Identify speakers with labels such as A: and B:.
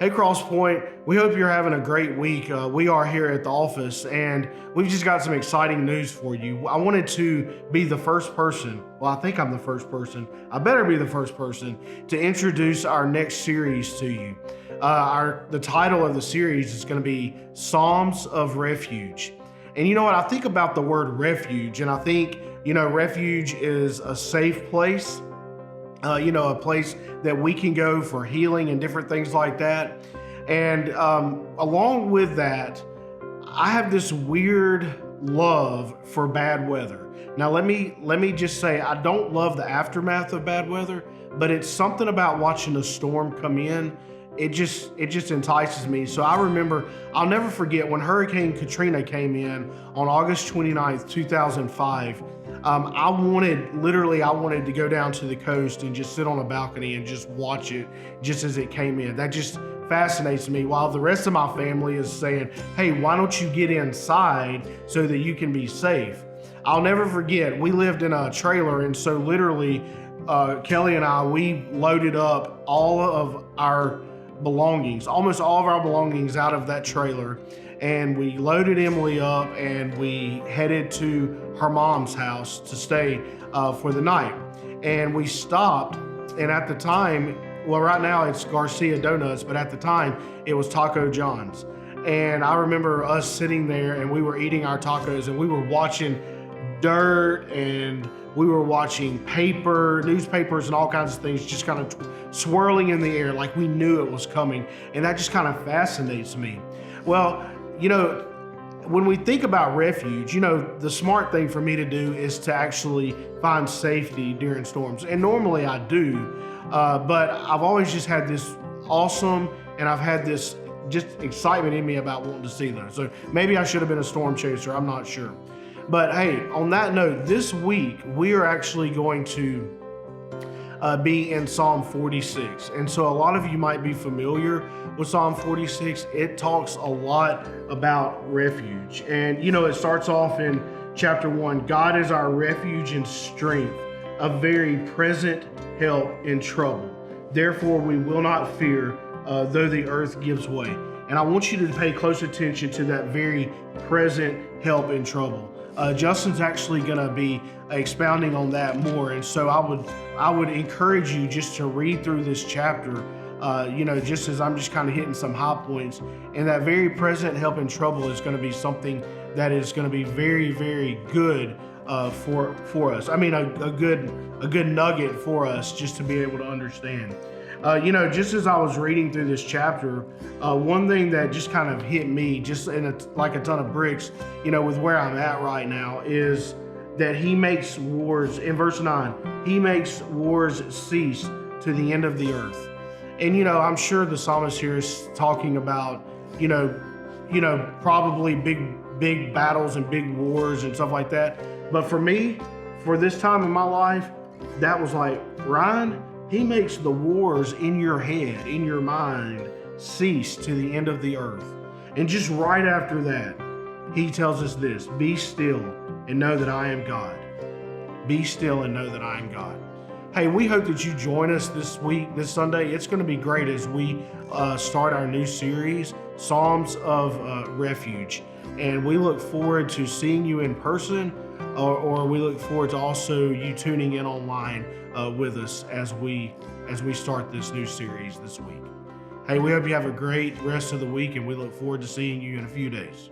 A: Hey, Crosspointe, we hope you're having a great week. We are here at the office and we've just got some exciting news for you. I wanted to be the first person, well, I think I'm the first person, I better be the first person to introduce our next series to you. The title of the series is going to be Psalms of Refuge. And you know what, I think about the word refuge and I think, refuge is a safe place. A place that we can go for healing and different things like that. And along with that, I have this weird love for bad weather. Now, let me just say, I don't love the aftermath of bad weather, but it's something about watching a storm come in. It just entices me. So I remember, I'll never forget when Hurricane Katrina came in on August 29th, 2005. I wanted to go down to the coast and just sit on a balcony and just watch it just as it came in. That just fascinates me, while the rest of my family is saying, hey, why don't you get inside so that you can be safe? I'll never forget, we lived in a trailer, and so literally Kelly and I, we loaded up all of our belongings, almost all of our belongings out of that trailer, and we loaded Emily up and we headed to her mom's house to stay for the night. And we stopped, and at the time, well, right now it's Garcia Donuts, but at the time it was Taco John's. And I remember us sitting there and we were eating our tacos and we were watching dirt and we were watching newspapers and all kinds of things just kind of swirling in the air like we knew it was coming. And that just kind of fascinates me. Well, when we think about refuge, the smart thing for me to do is to actually find safety during storms. And normally I do, but I've always just had this awesome, and I've had this just excitement in me about wanting to see those. So maybe I should have been a storm chaser, I'm not sure. But hey, on that note, this week we are actually going to be in Psalm 46. And so a lot of you might be familiar with Psalm 46. It talks a lot about refuge. And it starts off in chapter 1. God is our refuge and strength, a very present help in trouble. Therefore we will not fear, though the earth gives way. And I want you to pay close attention to that very present help in trouble. Justin's actually going to be expounding on that more, and so I would encourage you just to read through this chapter, just as I'm just kind of hitting some high points. And that very present help in trouble is going to be something that is going to be very, very good for us. I mean, a good nugget for us just to be able to understand. Just as I was reading through this chapter, one thing that just kind of hit me, just like a ton of bricks, with where I'm at right now, is that he makes wars, in verse 9, he makes wars cease to the end of the earth. And, I'm sure the psalmist here is talking about, probably big battles and big wars and stuff like that. But for me, for this time in my life, that was like, Ryan, he makes the wars in your head, in your mind, cease to the end of the earth. And just right after that, he tells us this: be still and know that I am God. Be still and know that I am God. Hey, we hope that you join us this week, this Sunday. It's going to be great as we start our new series, Psalms of Refuge. And we look forward to seeing you in person, or we look forward to also you tuning in online with us as we start this new series this week. Hey, we hope you have a great rest of the week, and we look forward to seeing you in a few days.